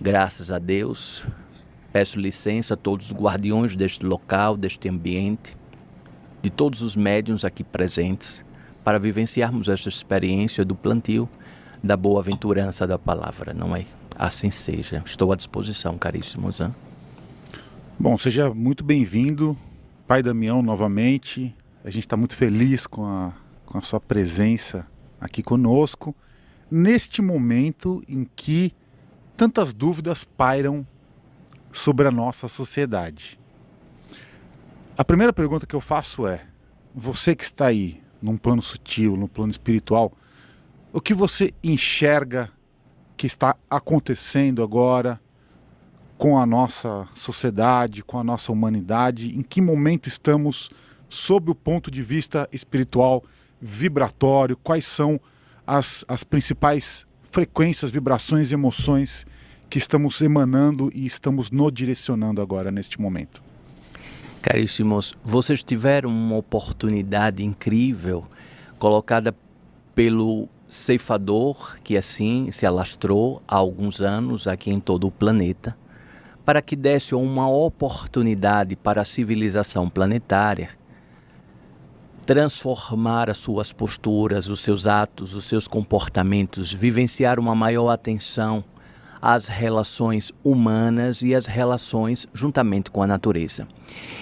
Graças a Deus, peço licença a todos os guardiões deste local, deste ambiente, de todos os médiuns aqui presentes, para vivenciarmos esta experiência do plantio da boa-aventurança da palavra, não é? Assim seja. Estou à disposição, caríssimos. Bom, seja muito bem-vindo, Pai Damião, novamente. A gente está muito feliz com a sua presença aqui conosco, neste momento em que tantas dúvidas pairam sobre a nossa sociedade. A primeira pergunta que eu faço é: você que está aí, num plano sutil, no plano espiritual, o que você enxerga que está acontecendo agora com a nossa sociedade, com a nossa humanidade? Em que momento estamos sob o ponto de vista espiritual, vibratório? Quais são as principais frequências, vibrações e emoções que estamos emanando e estamos nos direcionando agora, neste momento? Caríssimos, vocês tiveram uma oportunidade incrível colocada pelo ceifador, que assim se alastrou há alguns anos aqui em todo o planeta, para que desse uma oportunidade para a civilização planetária transformar as suas posturas, os seus atos, os seus comportamentos, vivenciar uma maior atenção às relações humanas e às relações juntamente com a natureza.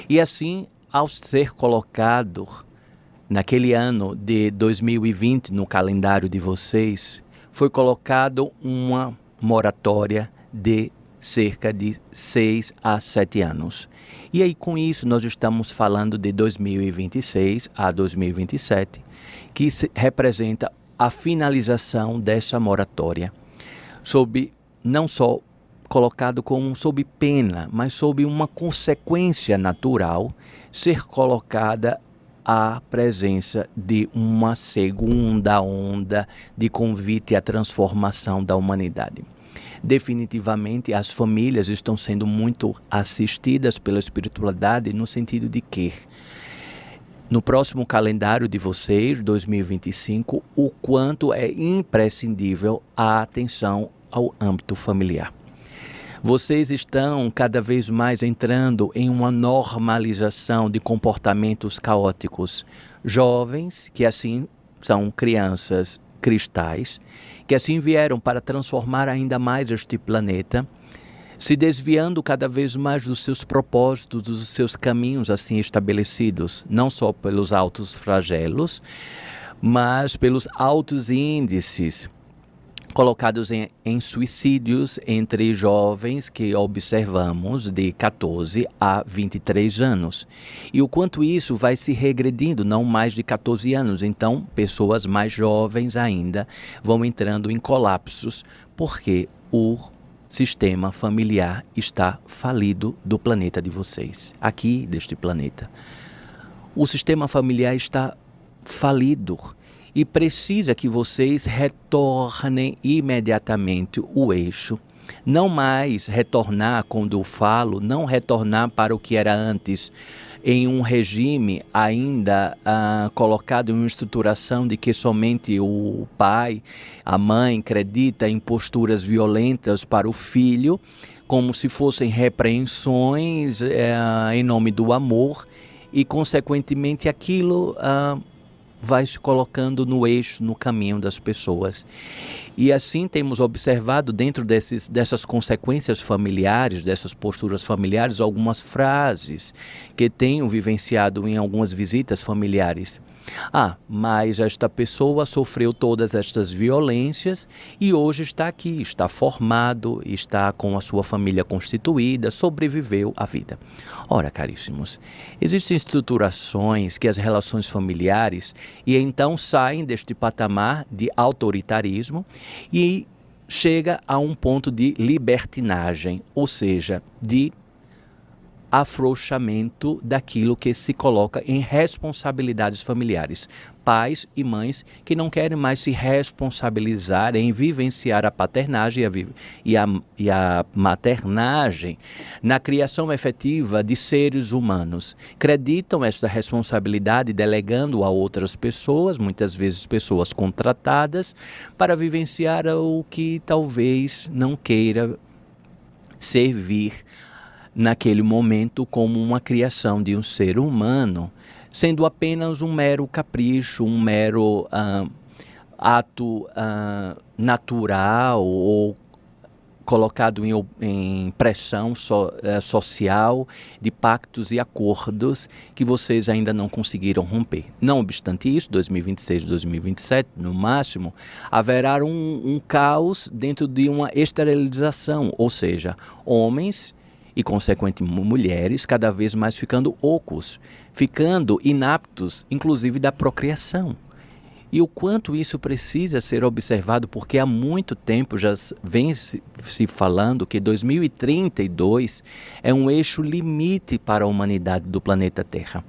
E assim, ao ser colocado naquele ano de 2020 no calendário de vocês, foi colocado uma moratória de cerca de 6 a 7 anos. E aí, com isso, nós estamos falando de 2026 a 2027, que representa a finalização dessa moratória, sob não só colocado como sob pena, mas sob uma consequência natural, ser colocada a presença de uma segunda onda de convite à transformação da humanidade. Definitivamente, as famílias estão sendo muito assistidas pela espiritualidade no sentido de que, no próximo calendário de vocês, 2025, o quanto é imprescindível a atenção ao âmbito familiar. Vocês estão cada vez mais entrando em uma normalização de comportamentos caóticos. Jovens que assim são crianças cristais, que assim vieram para transformar ainda mais este planeta, se desviando cada vez mais dos seus propósitos, dos seus caminhos assim estabelecidos, não só pelos altos flagelos, mas pelos altos índices colocados em suicídios entre jovens que observamos de 14 a 23 anos. E o quanto isso vai se regredindo, não mais de 14 anos. Então, pessoas mais jovens ainda vão entrando em colapsos, porque o sistema familiar está falido do planeta de vocês, aqui deste planeta. O sistema familiar está falido. E precisa que vocês retornem imediatamente o eixo. Não mais retornar, quando eu falo, não retornar para o que era antes, em um regime ainda colocado em uma estruturação de que somente o pai, a mãe, acredita em posturas violentas para o filho, como se fossem repreensões em nome do amor, e consequentemente aquilo vai se colocando no eixo, no caminho das pessoas. E assim temos observado dentro dessas consequências familiares, dessas posturas familiares, algumas frases que tenho vivenciado em algumas visitas familiares. Mas esta pessoa sofreu todas estas violências e hoje está aqui, está formado, está com a sua família constituída, sobreviveu à vida. Ora, caríssimos, existem estruturações que as relações familiares e então saem deste patamar de autoritarismo e chega a um ponto de libertinagem, ou seja, de afrouxamento daquilo que se coloca em responsabilidades familiares. Pais e mães que não querem mais se responsabilizar em vivenciar a paternagem e a maternagem na criação efetiva de seres humanos. Acreditam esta responsabilidade delegando a outras pessoas, muitas vezes pessoas contratadas, para vivenciar o que talvez não queira servir naquele momento como uma criação de um ser humano, sendo apenas um mero capricho, um mero ato natural ou colocado em pressão social de pactos e acordos que vocês ainda não conseguiram romper. Não obstante isso, 2026, 2027, no máximo, haverá um caos dentro de uma esterilização, ou seja, homens e, consequentemente, mulheres cada vez mais ficando ocos, ficando inaptos, inclusive da procriação. E o quanto isso precisa ser observado, porque há muito tempo já vem se falando que 2032 é um eixo limite para a humanidade do planeta Terra.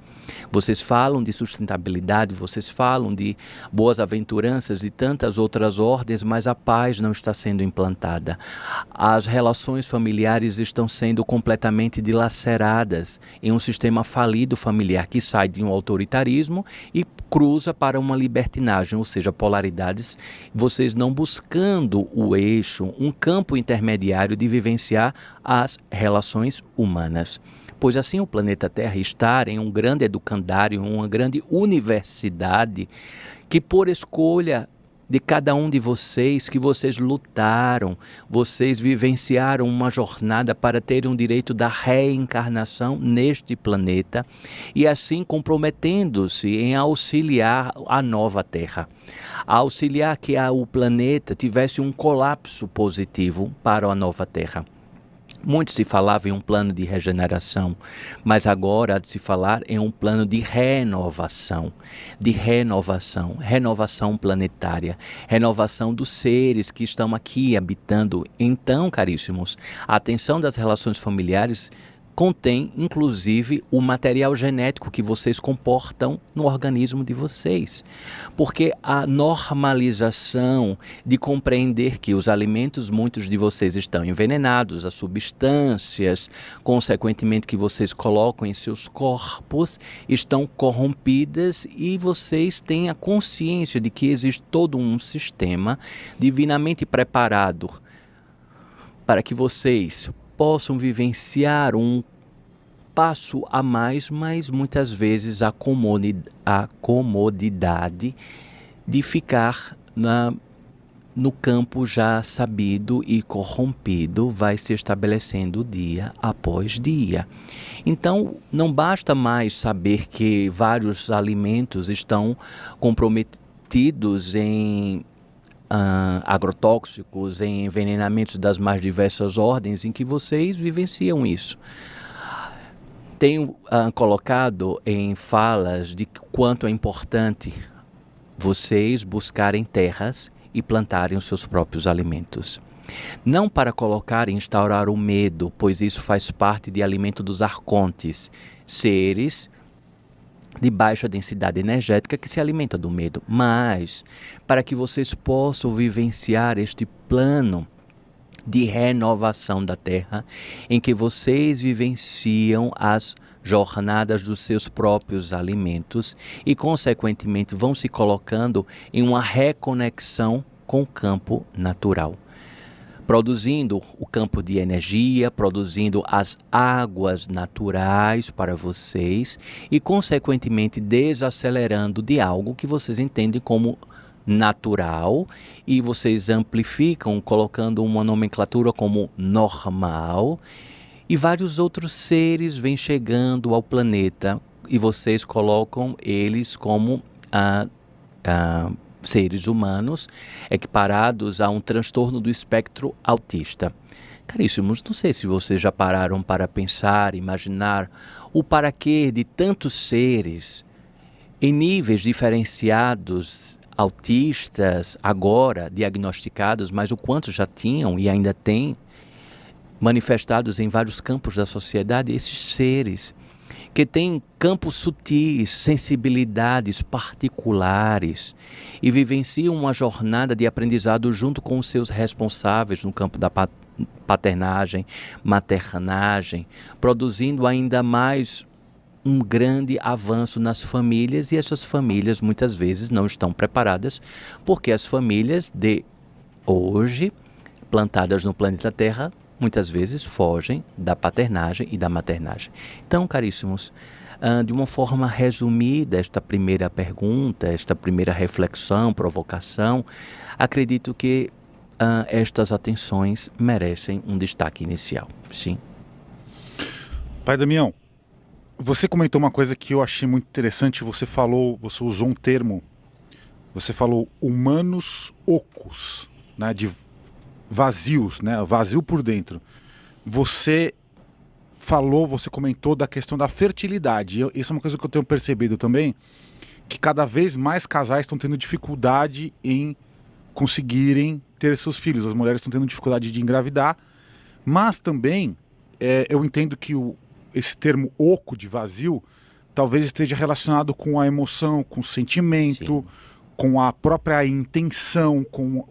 Vocês falam de sustentabilidade, vocês falam de boas aventuranças e tantas outras ordens, mas a paz não está sendo implantada. As relações familiares estão sendo completamente dilaceradas em um sistema falido familiar que sai de um autoritarismo e cruza para uma libertinagem, ou seja, polaridades, vocês não buscando o eixo, um campo intermediário de vivenciar as relações humanas. Pois assim o planeta Terra está em um grande educandário, uma grande universidade, que por escolha de cada um de vocês, que vocês lutaram, vocês vivenciaram uma jornada para terem o direito da reencarnação neste planeta e assim comprometendo-se em auxiliar a nova Terra, a auxiliar que o planeta tivesse um colapso positivo para a nova Terra. Muito se falava em um plano de regeneração, mas agora há de se falar em um plano de renovação, renovação planetária, renovação dos seres que estão aqui habitando. Então, caríssimos, a atenção das relações familiares contém, inclusive, o material genético que vocês comportam no organismo de vocês. Porque a normalização de compreender que os alimentos, muitos de vocês estão envenenados, as substâncias, consequentemente, que vocês colocam em seus corpos, estão corrompidas e vocês têm a consciência de que existe todo um sistema divinamente preparado para que vocês possam vivenciar um passo a mais, mas muitas vezes a comodidade de ficar no campo já sabido e corrompido vai se estabelecendo dia após dia. Então, não basta mais saber que vários alimentos estão comprometidos em agrotóxicos, em envenenamentos das mais diversas ordens, em que vocês vivenciam isso. Tenho colocado em falas de quanto é importante vocês buscarem terras e plantarem os seus próprios alimentos. Não para colocar e instaurar o medo, pois isso faz parte de alimento dos arcontes, seres de baixa densidade energética que se alimenta do medo, mas para que vocês possam vivenciar este plano de renovação da Terra, em que vocês vivenciam as jornadas dos seus próprios alimentos e, consequentemente, vão se colocando em uma reconexão com o campo natural, produzindo o campo de energia, produzindo as águas naturais para vocês e, consequentemente, desacelerando de algo que vocês entendem como natural e vocês amplificam colocando uma nomenclatura como normal e vários outros seres vêm chegando ao planeta e vocês colocam eles como seres humanos equiparados a um transtorno do espectro autista. Caríssimos, não sei se vocês já pararam para pensar, imaginar o para quê de tantos seres em níveis diferenciados, autistas, agora diagnosticados, mas o quanto já tinham e ainda têm, manifestados em vários campos da sociedade, esses seres que têm campos sutis, sensibilidades particulares e vivenciam uma jornada de aprendizado junto com os seus responsáveis no campo da paternagem, maternagem, produzindo ainda mais um grande avanço nas famílias, e essas famílias muitas vezes não estão preparadas, porque as famílias de hoje, plantadas no planeta Terra, muitas vezes fogem da paternagem e da maternagem. Então, caríssimos, de uma forma resumida, esta primeira pergunta, esta primeira reflexão, provocação, acredito que estas atenções merecem um destaque inicial. Sim. Pai Damião, você comentou uma coisa que eu achei muito interessante. Você usou um termo, você falou humanos ocos, né, de vazios, né, vazio por dentro. Você comentou da questão da fertilidade. Isso é uma coisa que eu tenho percebido também, que cada vez mais casais estão tendo dificuldade em conseguirem ter seus filhos. As mulheres estão tendo dificuldade de engravidar, mas também eu entendo que esse termo oco, de vazio, talvez esteja relacionado com a emoção, com o sentimento, sim, com a própria intenção, com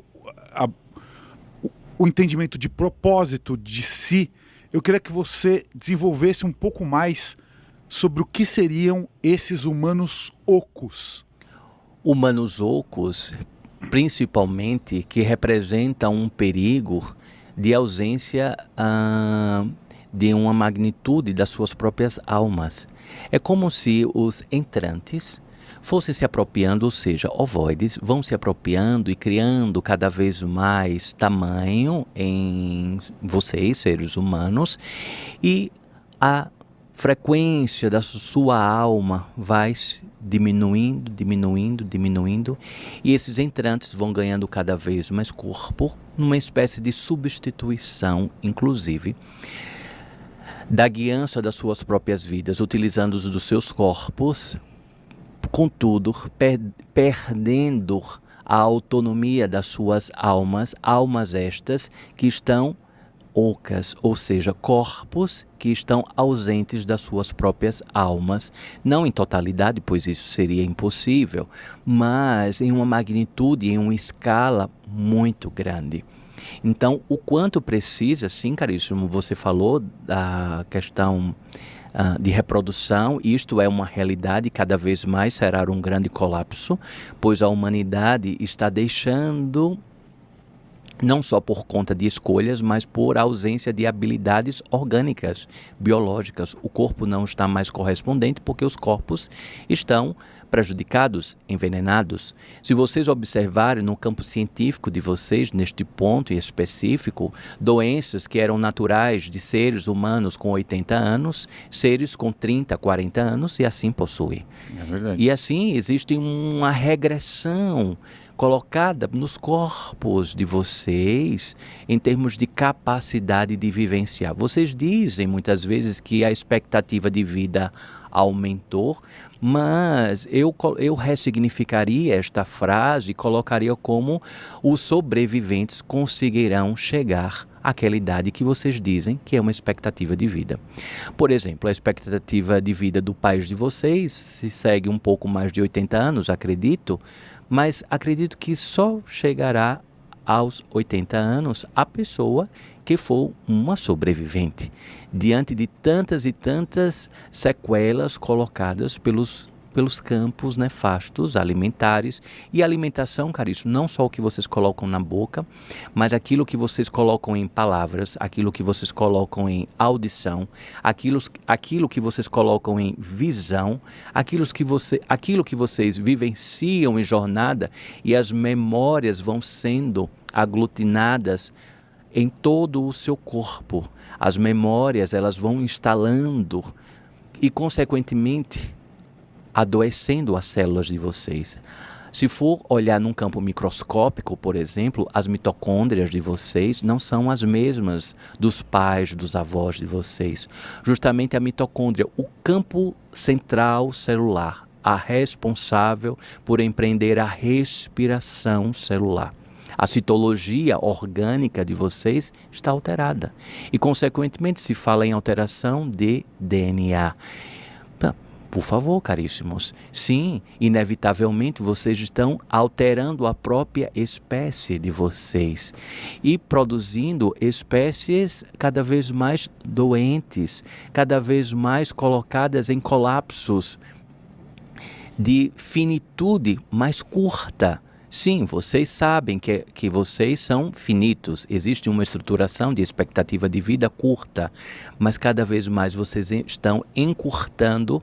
o entendimento de propósito de si. Eu queria que você desenvolvesse um pouco mais sobre o que seriam esses humanos ocos. Humanos ocos, principalmente, que representam um perigo de ausência de uma magnitude das suas próprias almas. É como se os entrantes fossem se apropriando, ou seja, ovoides vão se apropriando e criando cada vez mais tamanho em vocês, seres humanos, e a frequência da sua alma vai diminuindo, e esses entrantes vão ganhando cada vez mais corpo, numa espécie de substituição, inclusive, da guiança das suas próprias vidas, utilizando os dos seus corpos, contudo, perdendo a autonomia das suas almas estas que estão ocas, ou seja, corpos que estão ausentes das suas próprias almas, não em totalidade, pois isso seria impossível, mas em uma magnitude, em uma escala muito grande. Então, o quanto precisa, sim, caríssimo, você falou da questão de reprodução, isto é uma realidade, cada vez mais será um grande colapso, pois a humanidade está deixando, não só por conta de escolhas, mas por ausência de habilidades orgânicas, biológicas. O corpo não está mais correspondente porque os corpos estão prejudicados, envenenados. Se vocês observarem no campo científico de vocês, neste ponto em específico, doenças que eram naturais de seres humanos com 80 anos, seres com 30, 40 anos, e assim possuem. É verdade. E assim existe uma regressão colocada nos corpos de vocês em termos de capacidade de vivenciar. Vocês dizem muitas vezes que a expectativa de vida aumentou, mas eu ressignificaria esta frase e colocaria como os sobreviventes conseguirão chegar àquela idade que vocês dizem que é uma expectativa de vida. Por exemplo, a expectativa de vida do pai de vocês se segue um pouco mais de 80 anos, acredito, mas acredito que só chegará aos 80 anos a pessoa que for uma sobrevivente, diante de tantas e tantas sequelas colocadas pelos campos nefastos alimentares. E alimentação, caríssimo, não só o que vocês colocam na boca, mas aquilo que vocês colocam em palavras, aquilo que vocês colocam em audição, aquilo que vocês colocam em visão, aquilo que vocês vivenciam em jornada, e as memórias vão sendo aglutinadas em todo o seu corpo. As memórias, elas vão instalando e, consequentemente, adoecendo as células de vocês. Se for olhar num campo microscópico, por exemplo, as mitocôndrias de vocês não são as mesmas dos pais, dos avós de vocês. Justamente a mitocôndria, o campo central celular, a responsável por empreender a respiração celular. A citologia orgânica de vocês está alterada e, consequentemente, se fala em alteração de DNA. Por favor, caríssimos, sim, inevitavelmente vocês estão alterando a própria espécie de vocês e produzindo espécies cada vez mais doentes, cada vez mais colocadas em colapsos de finitude mais curta, Sim, vocês sabem que vocês são finitos, existe uma estruturação de expectativa de vida curta, mas cada vez mais vocês estão encurtando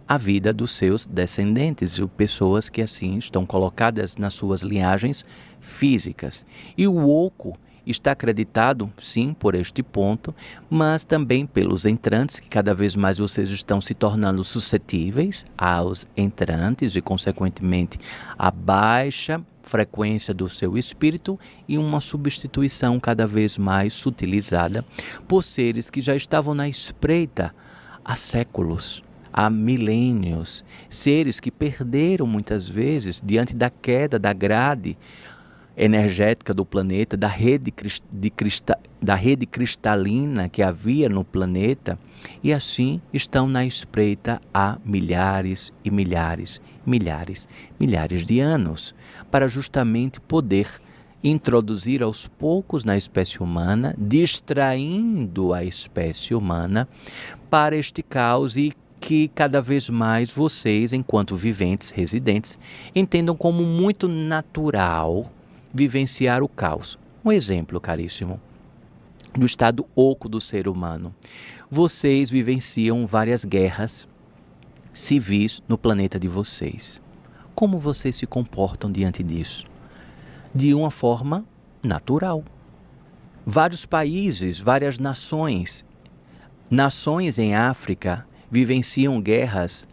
a vida dos seus descendentes, de pessoas que assim estão colocadas nas suas linhagens físicas. E o oco está acreditado, sim, por este ponto, mas também pelos entrantes, que cada vez mais vocês estão se tornando suscetíveis aos entrantes e, consequentemente, a baixa frequência do seu espírito e uma substituição cada vez mais sutilizada por seres que já estavam na espreita há séculos, há milênios, seres que perderam muitas vezes diante da queda da grade energética do planeta, da rede cristalina que havia no planeta, e assim estão na espreita há milhares e milhares de anos, para justamente poder introduzir aos poucos na espécie humana, distraindo a espécie humana para este caos, e que cada vez mais vocês, enquanto viventes, residentes, entendam como muito natural vivenciar o caos. Um exemplo, caríssimo, do estado oco do ser humano. Vocês vivenciam várias guerras civis no planeta de vocês. Como vocês se comportam diante disso? De uma forma natural. Vários países, várias nações em África vivenciam guerras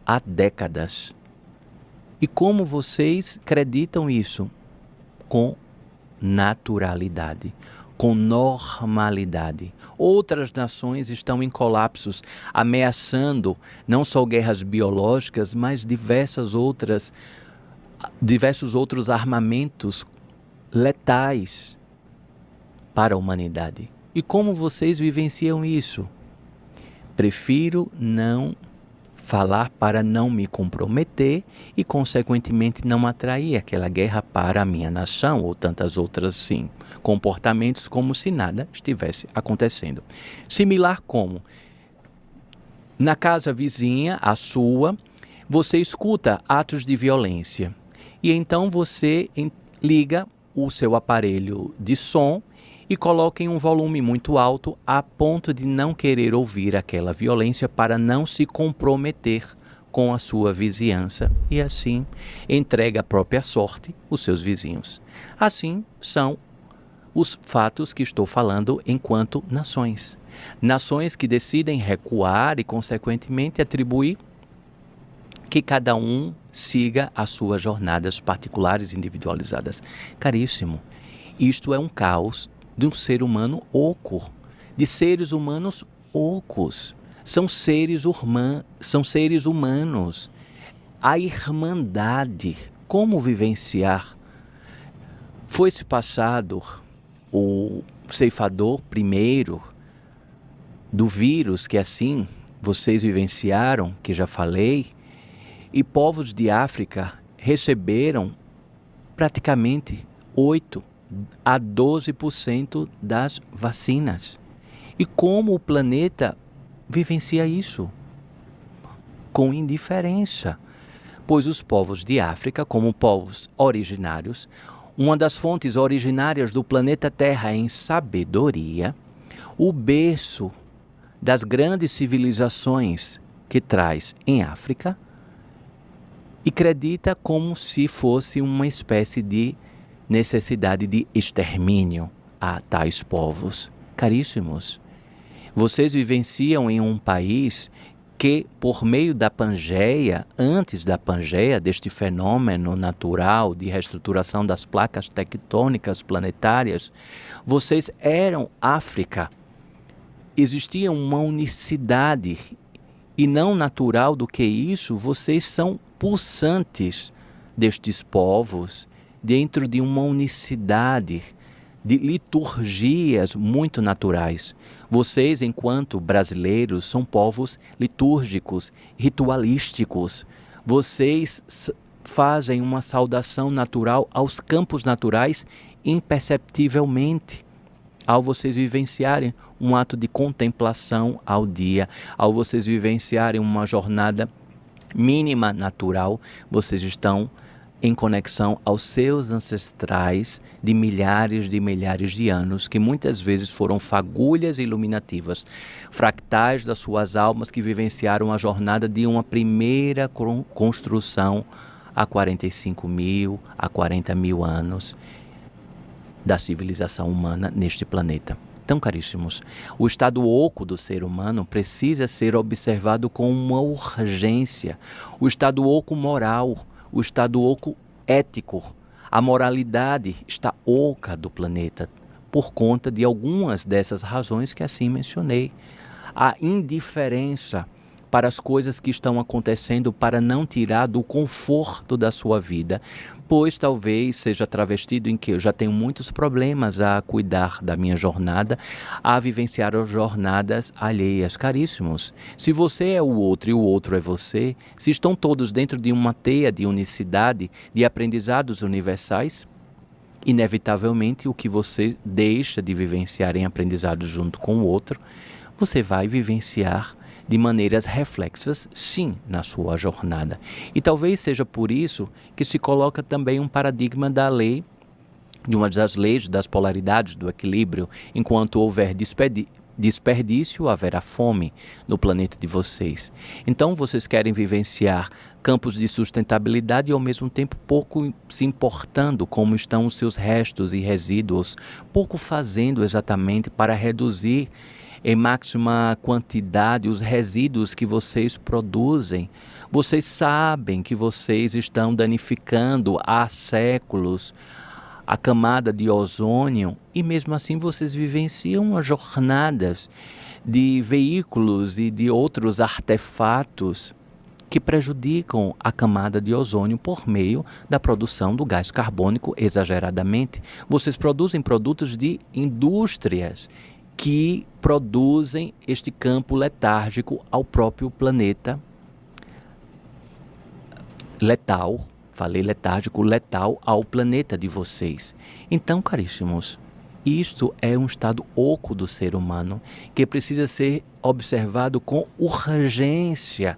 há décadas. E como vocês acreditam isso? Com naturalidade, com normalidade. Outras nações estão em colapsos, ameaçando não só guerras biológicas, mas diversos outros armamentos letais para a humanidade. E como vocês vivenciam isso? Prefiro não falar para não me comprometer e, consequentemente, não atrair aquela guerra para a minha nação ou tantas outras, sim, comportamentos como se nada estivesse acontecendo. Similar como, na casa vizinha, a sua, você escuta atos de violência e então você liga o seu aparelho de som e coloca em um volume muito alto a ponto de não querer ouvir aquela violência para não se comprometer com a sua vizinhança e assim entrega a própria sorte os seus vizinhos. Assim são os fatos que estou falando enquanto nações. Nações que decidem recuar e, consequentemente, atribuir que cada um siga as suas jornadas particulares individualizadas. Caríssimo, isto é um caos de um ser humano oco, de seres humanos ocos. São seres humanos. A irmandade, como vivenciar? Foi-se passado o ceifador primeiro do vírus, que assim vocês vivenciaram, que já falei, e povos de África receberam praticamente 8 a 12% das vacinas. E como o planeta vivencia isso? Com indiferença. Pois os povos de África, como povos originários, uma das fontes originárias do planeta Terra em sabedoria, o berço das grandes civilizações que traz em África, e acredita como se fosse uma espécie de necessidade de extermínio a tais povos. Caríssimos, vocês vivenciam em um país que, por meio da Pangeia, antes da Pangeia, deste fenômeno natural de reestruturação das placas tectônicas planetárias, vocês eram África. Existia uma unicidade, e não natural do que isso, vocês são pulsantes destes povos, dentro de uma unicidade de liturgias muito naturais. Vocês, enquanto brasileiros, são povos litúrgicos, ritualísticos. Vocês fazem uma saudação natural aos campos naturais imperceptivelmente, ao vocês vivenciarem um ato de contemplação ao dia, ao vocês vivenciarem uma jornada mínima natural, vocês estão em conexão aos seus ancestrais de milhares de anos, que muitas vezes foram fagulhas iluminativas, fractais das suas almas que vivenciaram a jornada de uma primeira construção há 45 mil, há 40 mil anos da civilização humana neste planeta. Então, caríssimos, o estado oco do ser humano precisa ser observado com uma urgência. O estado oco moral, o estado oco ético. A moralidade está oca do planeta por conta de algumas dessas razões que assim mencionei. A indiferença para as coisas que estão acontecendo para não tirar do conforto da sua vida, pois talvez seja travestido em que eu já tenho muitos problemas a cuidar da minha jornada, a vivenciar as jornadas alheias. Caríssimos, se você é o outro e o outro é você, se estão todos dentro de uma teia de unicidade, de aprendizados universais, inevitavelmente o que você deixa de vivenciar em aprendizados junto com o outro, você vai vivenciar de maneiras reflexas, sim, na sua jornada. E talvez seja por isso que se coloca também um paradigma da lei, de uma das leis das polaridades, do equilíbrio. Enquanto houver desperdício, haverá fome no planeta de vocês. Então, vocês querem vivenciar campos de sustentabilidade e, ao mesmo tempo, pouco se importando como estão os seus restos e resíduos, pouco fazendo exatamente para reduzir em máxima quantidade os resíduos que vocês produzem. Vocês sabem que vocês estão danificando há séculos a camada de ozônio e mesmo assim vocês vivenciam as jornadas de veículos e de outros artefatos que prejudicam a camada de ozônio por meio da produção do gás carbônico exageradamente. Vocês produzem produtos de indústrias que produzem este campo letárgico ao próprio planeta letal, falei letárgico, letal ao planeta de vocês. Então, caríssimos, isto é um estado oco do ser humano que precisa ser observado com urgência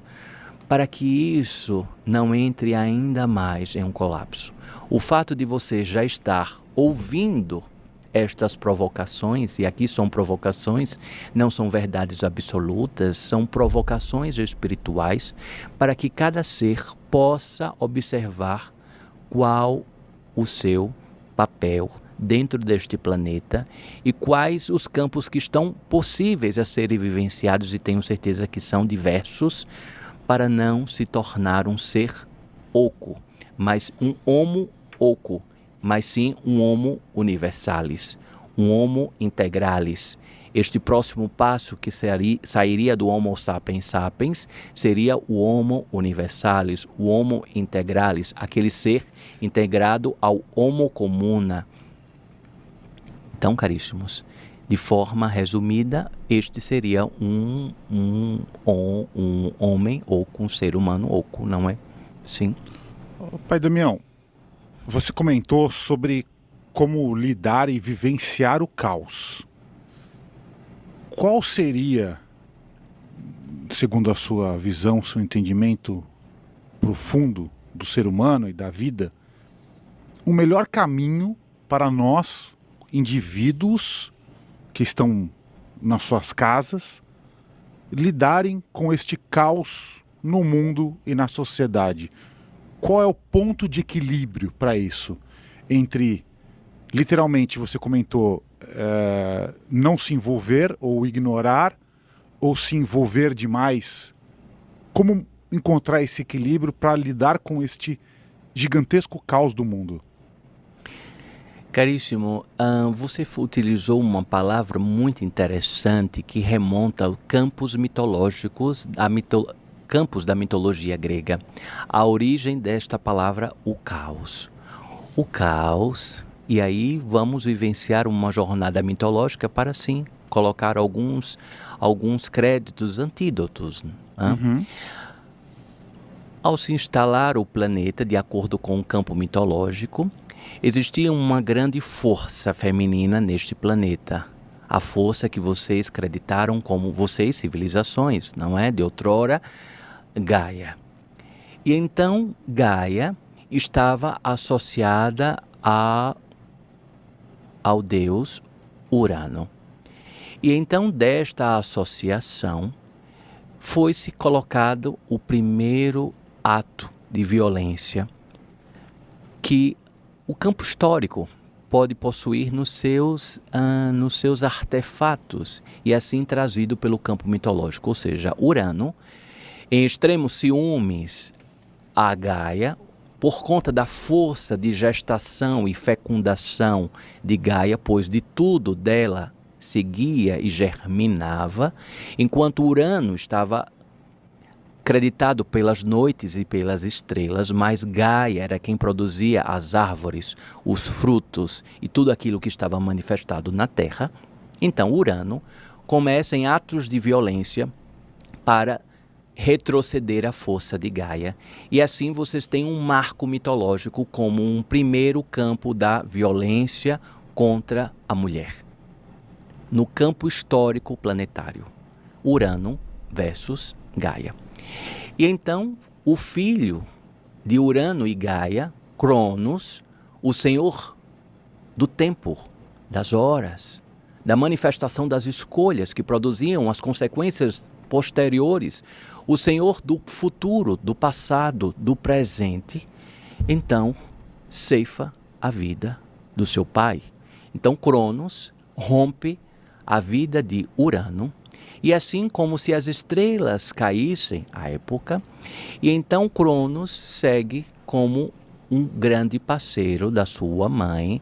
para que isso não entre ainda mais em um colapso. O fato de você já estar ouvindo estas provocações, e aqui são provocações, não são verdades absolutas, são provocações espirituais para que cada ser possa observar qual o seu papel dentro deste planeta e quais os campos que estão possíveis a serem vivenciados, e tenho certeza que são diversos, para não se tornar um ser oco, mas um homo oco, mas sim um homo universalis, um homo integralis. Este próximo passo que sairia do homo sapiens sapiens seria o homo universalis, o homo integralis, aquele ser integrado ao homo comuna. Então, caríssimos, de forma resumida, este seria um homem oco, um ser humano oco, não é? Sim. Pai Damião, você comentou sobre como lidar e vivenciar o caos. Qual seria, segundo a sua visão, seu entendimento profundo do ser humano e da vida, o melhor caminho para nós, indivíduos que estão nas suas casas, lidarem com este caos no mundo e na sociedade? Qual é o ponto de equilíbrio para isso? Entre, literalmente, você comentou, não se envolver ou ignorar, ou se envolver demais. Como encontrar esse equilíbrio para lidar com este gigantesco caos do mundo? Caríssimo, você utilizou uma palavra muito interessante que remonta aos campos mitológicos, campos da mitologia grega. A origem desta palavra, o caos. O caos, e aí vamos vivenciar uma jornada mitológica para, sim, colocar alguns créditos, antídotos. Uhum. Ao se instalar o planeta, de acordo com o campo mitológico, existia uma grande força feminina neste planeta. A força que vocês creditaram como vocês, civilizações, não é? De outrora, Gaia. E então Gaia estava associada ao deus Urano. E então, desta associação, foi-se colocado o primeiro ato de violência que o campo histórico pode possuir nos seus artefatos e assim trazido pelo campo mitológico. Ou seja, Urano, em extremos ciúmes a Gaia, por conta da força de gestação e fecundação de Gaia, pois de tudo dela seguia e germinava, enquanto Urano estava acreditado pelas noites e pelas estrelas, mas Gaia era quem produzia as árvores, os frutos e tudo aquilo que estava manifestado na Terra. Então Urano começa em atos de violência para retroceder a força de Gaia. E assim vocês têm um marco mitológico como um primeiro campo da violência contra a mulher. No campo histórico planetário, Urano versus Gaia. E então, o filho de Urano e Gaia, Cronos, o senhor do tempo, das horas, da manifestação das escolhas que produziam as consequências posteriores, o senhor do futuro, do passado, do presente, então ceifa a vida do seu pai. Então, Cronos rompe a vida de Urano, e assim como se as estrelas caíssem à época, e então Cronos segue como um grande parceiro da sua mãe,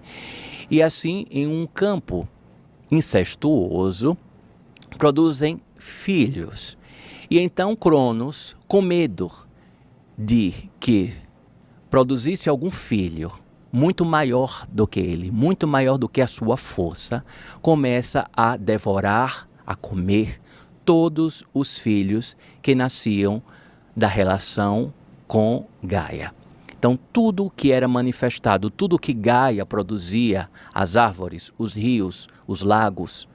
e assim em um campo incestuoso produzem filhos. E então Cronos, com medo de que produzisse algum filho muito maior do que ele, muito maior do que a sua força, começa a devorar, a comer todos os filhos que nasciam da relação com Gaia. Então, tudo que era manifestado, tudo que Gaia produzia, as árvores, os rios, os lagos,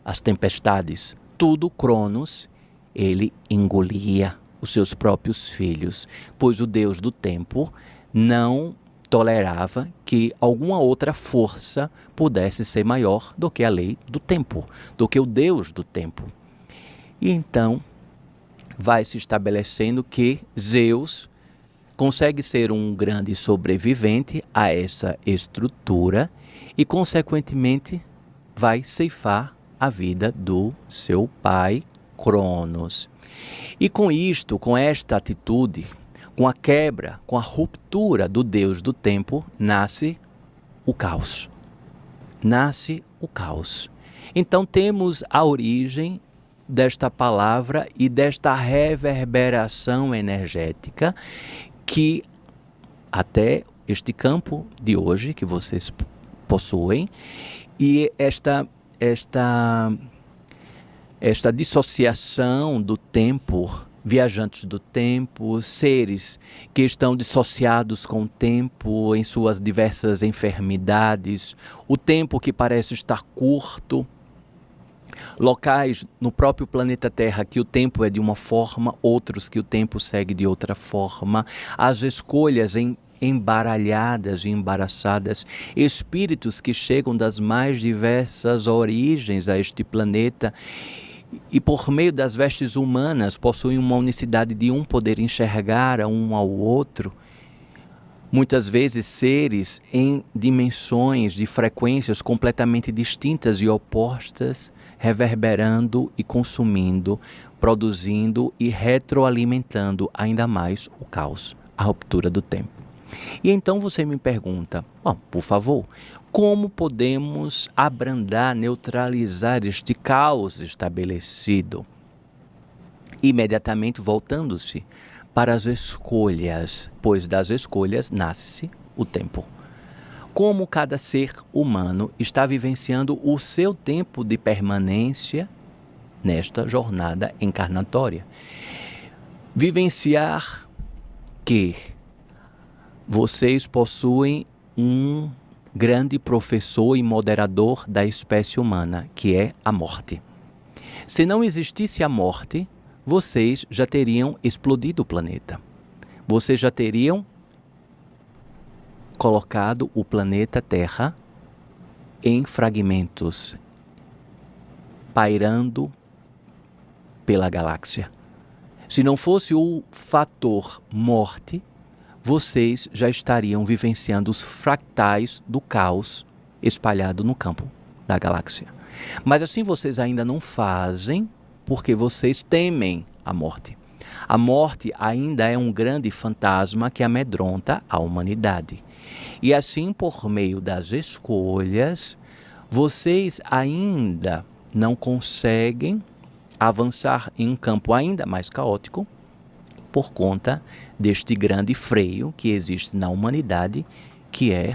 as tempestades, tudo Cronos, ele engolia os seus próprios filhos, pois o Deus do tempo não tolerava que alguma outra força pudesse ser maior do que a lei do tempo, do que o Deus do tempo. E então vai se estabelecendo que Zeus consegue ser um grande sobrevivente a essa estrutura e, consequentemente, vai ceifar a vida do seu pai, Cronos. E com isto, com esta atitude, com a quebra, com a ruptura do Deus do tempo, nasce o caos. Nasce o caos. Então temos a origem desta palavra e desta reverberação energética que até este campo de hoje que vocês possuem e esta dissociação do tempo, viajantes do tempo, seres que estão dissociados com o tempo em suas diversas enfermidades, o tempo que parece estar curto, locais no próprio planeta Terra que o tempo é de uma forma, outros que o tempo segue de outra forma, as escolhas embaralhadas e embaraçadas, espíritos que chegam das mais diversas origens a este planeta e por meio das vestes humanas possuem uma unicidade de um poder enxergar a um ao outro, muitas vezes seres em dimensões de frequências completamente distintas e opostas, reverberando e consumindo, produzindo e retroalimentando ainda mais o caos, a ruptura do tempo. E então você me pergunta, por favor, como podemos abrandar, neutralizar este caos estabelecido? Imediatamente voltando-se para as escolhas, pois das escolhas nasce o tempo. Como cada ser humano está vivenciando o seu tempo de permanência nesta jornada encarnatória. Vivenciar que vocês possuem um grande professor e moderador da espécie humana, que é a morte. Se não existisse a morte, vocês já teriam explodido o planeta. Vocês já teriam colocado o planeta Terra em fragmentos, pairando pela galáxia. Se não fosse o fator morte, vocês já estariam vivenciando os fractais do caos espalhado no campo da galáxia. Mas assim vocês ainda não fazem, porque vocês temem a morte. A morte ainda é um grande fantasma que amedronta a humanidade. E assim, por meio das escolhas, vocês ainda não conseguem avançar em um campo ainda mais caótico por conta deste grande freio que existe na humanidade, que é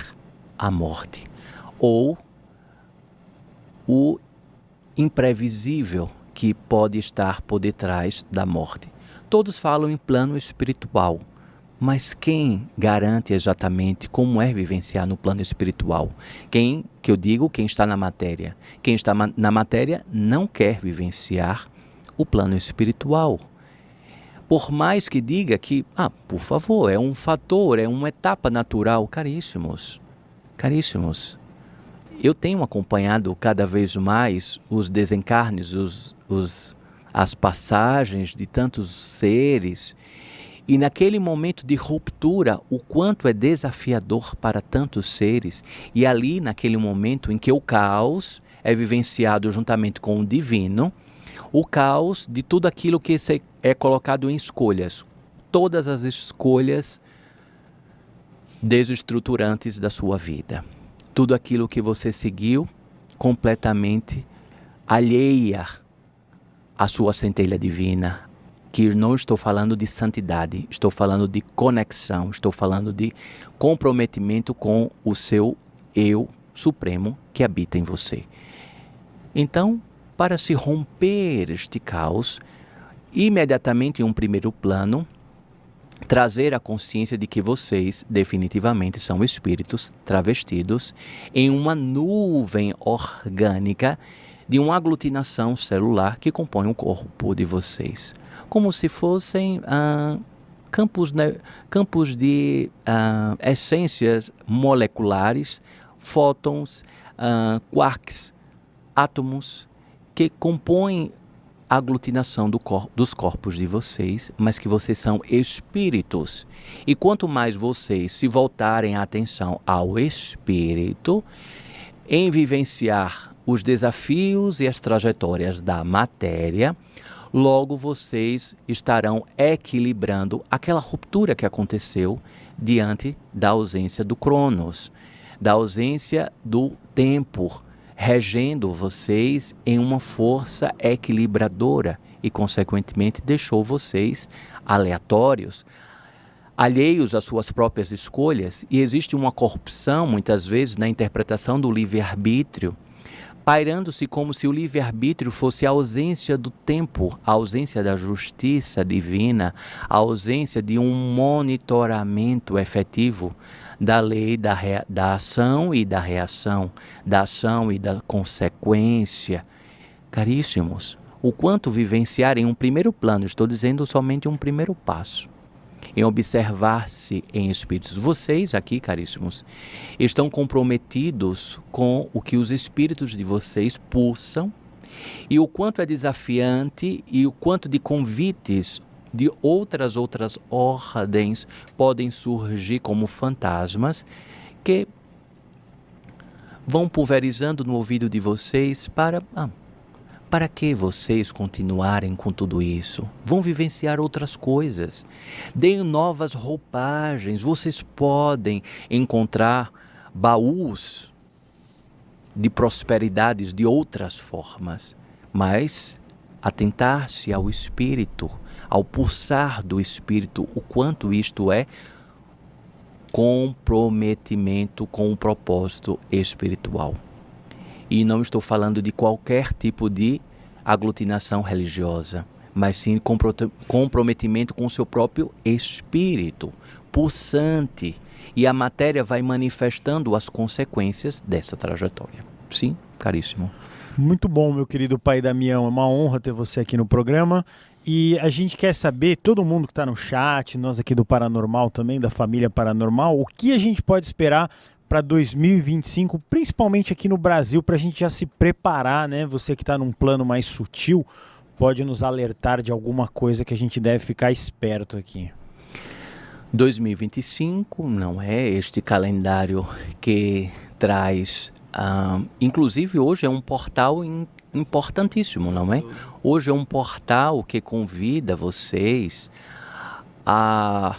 a morte, ou o imprevisível que pode estar por detrás da morte. Todos falam em plano espiritual, mas quem garante exatamente como é vivenciar no plano espiritual? Quem está na matéria. Quem está na matéria não quer vivenciar o plano espiritual. Por mais que diga que, por favor, é um fator, é uma etapa natural, caríssimos, eu tenho acompanhado cada vez mais os desencarnes, as passagens de tantos seres, e naquele momento de ruptura, o quanto é desafiador para tantos seres, e ali naquele momento em que o caos é vivenciado juntamente com o divino, o caos de tudo aquilo que é colocado em escolhas, todas as escolhas desestruturantes da sua vida. Tudo aquilo que você seguiu completamente alheia à sua centelha divina, que não estou falando de santidade, estou falando de conexão, estou falando de comprometimento com o seu eu supremo que habita em você. Então, para se romper este caos, imediatamente em um primeiro plano, trazer a consciência de que vocês definitivamente são espíritos travestidos em uma nuvem orgânica de uma aglutinação celular que compõe o corpo de vocês. Como se fossem campos de essências moleculares, fótons, quarks, átomos, que compõem a aglutinação dos corpos de vocês, mas que vocês são espíritos. E quanto mais vocês se voltarem a atenção ao espírito, em vivenciar os desafios e as trajetórias da matéria, logo vocês estarão equilibrando aquela ruptura que aconteceu diante da ausência do Cronos, da ausência do tempo, regendo vocês em uma força equilibradora e, consequentemente, deixou vocês aleatórios, alheios às suas próprias escolhas, e existe uma corrupção, muitas vezes, na interpretação do livre-arbítrio, pairando-se como se o livre-arbítrio fosse a ausência do tempo, a ausência da justiça divina, a ausência de um monitoramento efetivo da lei da ação e da reação, da ação e da consequência. Caríssimos, o quanto vivenciar em um primeiro plano, estou dizendo somente um primeiro passo, em observar-se em espíritos. Vocês aqui, caríssimos, estão comprometidos com o que os espíritos de vocês pulsam, e o quanto é desafiante e o quanto de convites de outras ordens podem surgir como fantasmas que vão pulverizando no ouvido de vocês para que vocês continuarem com tudo isso? Vão vivenciar outras coisas. Deem novas roupagens. Vocês podem encontrar baús de prosperidades de outras formas, mas atentar-se ao espírito, ao pulsar do espírito, o quanto isto é comprometimento com o propósito espiritual. E não estou falando de qualquer tipo de aglutinação religiosa, mas sim comprometimento com o seu próprio espírito pulsante. E a matéria vai manifestando as consequências dessa trajetória. Sim, caríssimo. Muito bom, meu querido pai Damião. É uma honra ter você aqui no programa. E a gente quer saber, todo mundo que está no chat, nós aqui do Paranormal também, da família Paranormal, o que a gente pode esperar para 2025, principalmente aqui no Brasil, para a gente já se preparar, né? Você que está num plano mais sutil, pode nos alertar de alguma coisa que a gente deve ficar esperto aqui. 2025 não é este calendário que traz... inclusive hoje é um portal importantíssimo, não é? Hoje é um portal que convida vocês a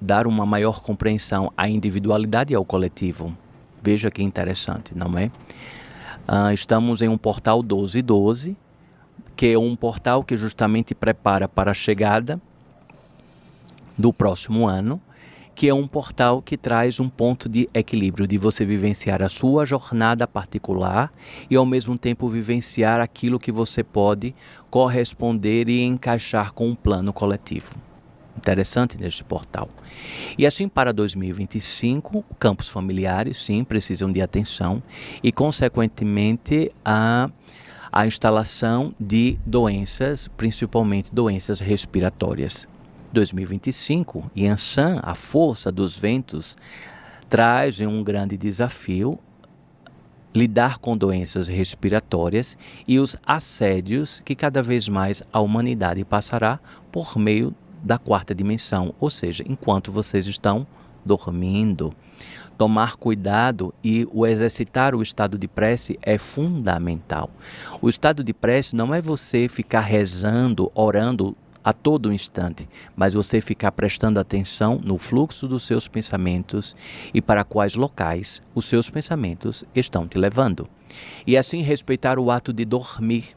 dar uma maior compreensão à individualidade e ao coletivo. Veja que interessante, não é? Estamos em um portal 1212, que é um portal que justamente prepara para a chegada do próximo ano, que é um portal que traz um ponto de equilíbrio, de você vivenciar a sua jornada particular e ao mesmo tempo vivenciar aquilo que você pode corresponder e encaixar com um plano coletivo. Interessante neste portal. E assim para 2025, campos familiares, sim, precisam de atenção e consequentemente a instalação de doenças, principalmente doenças respiratórias. 2025, Yansan, a força dos ventos, traz um grande desafio lidar com doenças respiratórias e os assédios que cada vez mais a humanidade passará por meio da quarta dimensão, ou seja, enquanto vocês estão dormindo. Tomar cuidado e o exercitar o estado de prece é fundamental. O estado de prece não é você ficar rezando, orando a todo instante, mas você ficar prestando atenção no fluxo dos seus pensamentos e para quais locais os seus pensamentos estão te levando. E assim respeitar o ato de dormir.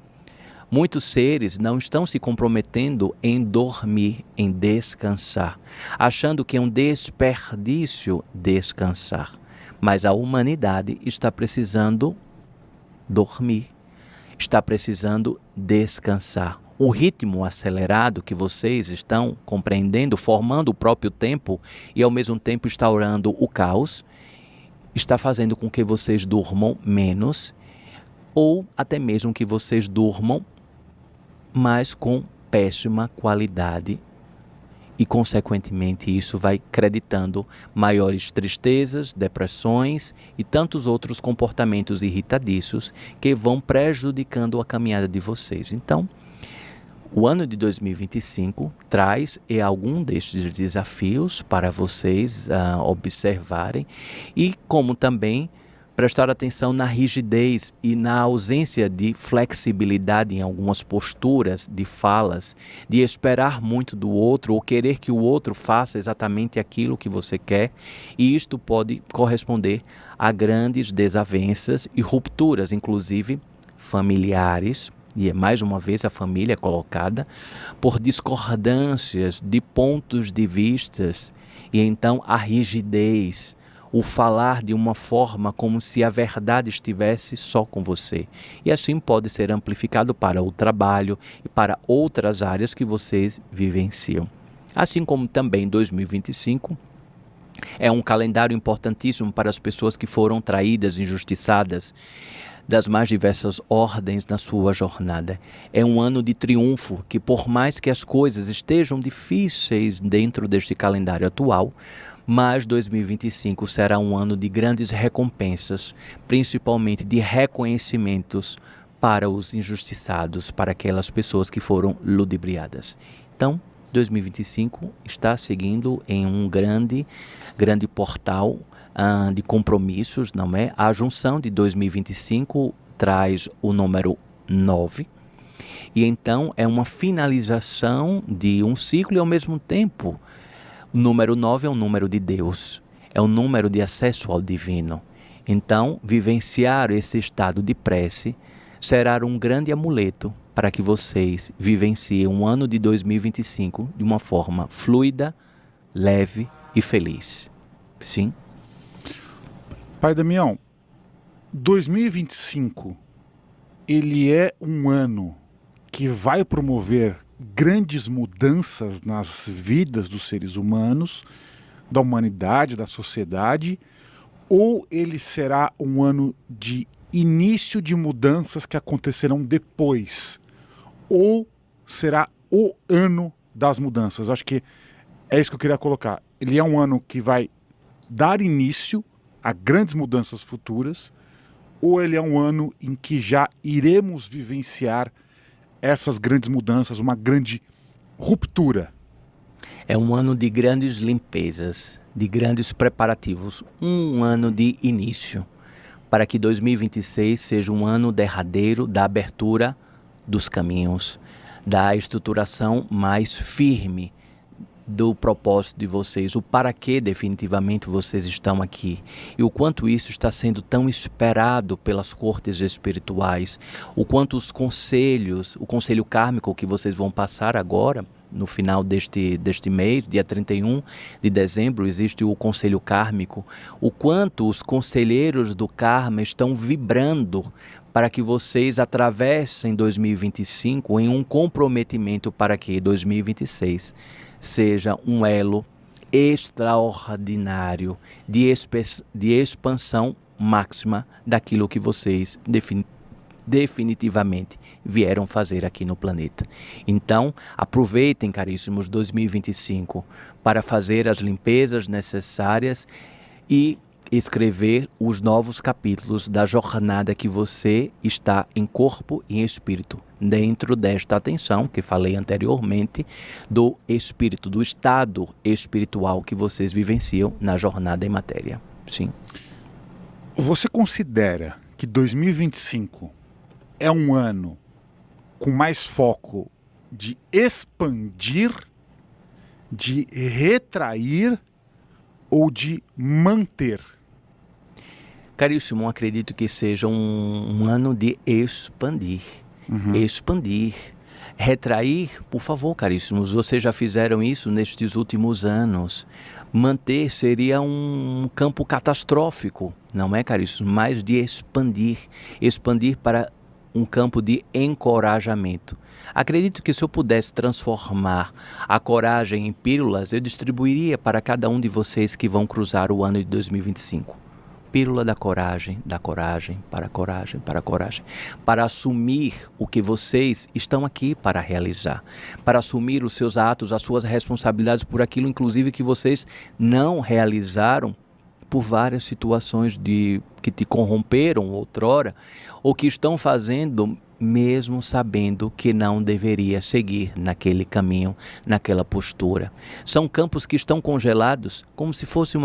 Muitos seres não estão se comprometendo em dormir, em descansar, achando que é um desperdício descansar. Mas a humanidade está precisando dormir, está precisando descansar. O ritmo acelerado que vocês estão compreendendo, formando o próprio tempo e ao mesmo tempo instaurando o caos, está fazendo com que vocês durmam menos ou até mesmo que vocês durmam mas com péssima qualidade e, consequentemente, isso vai creditando maiores tristezas, depressões e tantos outros comportamentos irritadiços que vão prejudicando a caminhada de vocês. Então, o ano de 2025 traz algum destes desafios para vocês observarem e como também prestar atenção na rigidez e na ausência de flexibilidade em algumas posturas, de falas, de esperar muito do outro ou querer que o outro faça exatamente aquilo que você quer, e isto pode corresponder a grandes desavenças e rupturas, inclusive familiares, e é mais uma vez a família colocada, por discordâncias de pontos de vistas, e então a rigidez, o falar de uma forma como se a verdade estivesse só com você. E assim pode ser amplificado para o trabalho e para outras áreas que vocês vivenciam. Assim como também 2025 é um calendário importantíssimo para as pessoas que foram traídas, injustiçadas, das mais diversas ordens na sua jornada. É um ano de triunfo que, por mais que as coisas estejam difíceis dentro deste calendário atual, mas 2025 será um ano de grandes recompensas, principalmente de reconhecimentos para os injustiçados, para aquelas pessoas que foram ludibriadas. Então, 2025 está seguindo em um grande portal de compromissos, não é? A junção de 2025 traz o número 9, e então é uma finalização de um ciclo e ao mesmo tempo o número 9 é um número de Deus, é um número de acesso ao divino. Então, vivenciar esse estado de prece será um grande amuleto para que vocês vivenciem um ano de 2025 de uma forma fluida, leve e feliz. Sim? Pai Damião, 2025, ele é um ano que vai promover grandes mudanças nas vidas dos seres humanos, da humanidade, da sociedade, ou ele será um ano de início de mudanças que acontecerão depois, ou será o ano das mudanças? Acho que é isso que eu queria colocar. Ele é um ano que vai dar início a grandes mudanças futuras, ou ele é um ano em que já iremos vivenciar essas grandes mudanças, uma grande ruptura? É um ano de grandes limpezas, de grandes preparativos, um ano de início, para que 2026 seja um ano derradeiro da abertura dos caminhos, da estruturação mais firme do propósito de vocês, o para que definitivamente vocês estão aqui e o quanto isso está sendo tão esperado pelas cortes espirituais, o quanto os conselhos, o conselho kármico que vocês vão passar agora, no final deste mês, dia 31 de dezembro, existe o conselho kármico, o quanto os conselheiros do karma estão vibrando para que vocês atravessem 2025 em um comprometimento para que 2026 seja um elo extraordinário de expansão máxima daquilo que vocês definitivamente vieram fazer aqui no planeta. Então, aproveitem, caríssimos, 2025 para fazer as limpezas necessárias e escrever os novos capítulos da jornada que você está em corpo e em espírito, dentro desta atenção que falei anteriormente, do espírito, do estado espiritual que vocês vivenciam na jornada em matéria. Sim. Você considera que 2025 é um ano com mais foco de expandir, de retrair ou de manter? Caríssimo, acredito que seja um ano de expandir. Expandir. Retrair, por favor, caríssimos, vocês já fizeram isso nestes últimos anos. Manter seria um campo catastrófico, não é, caríssimos? Mas de expandir. Expandir para um campo de encorajamento. Acredito que se eu pudesse transformar a coragem em pílulas, eu distribuiria para cada um de vocês que vão cruzar o ano de 2025. Pílula da coragem, para a coragem, para a coragem, para assumir o que vocês estão aqui para realizar, para assumir os seus atos, as suas responsabilidades por aquilo, inclusive, que vocês não realizaram por várias situações que te corromperam outrora, ou que estão fazendo mesmo sabendo que não deveria seguir naquele caminho, naquela postura. São campos que estão congelados como se fosse um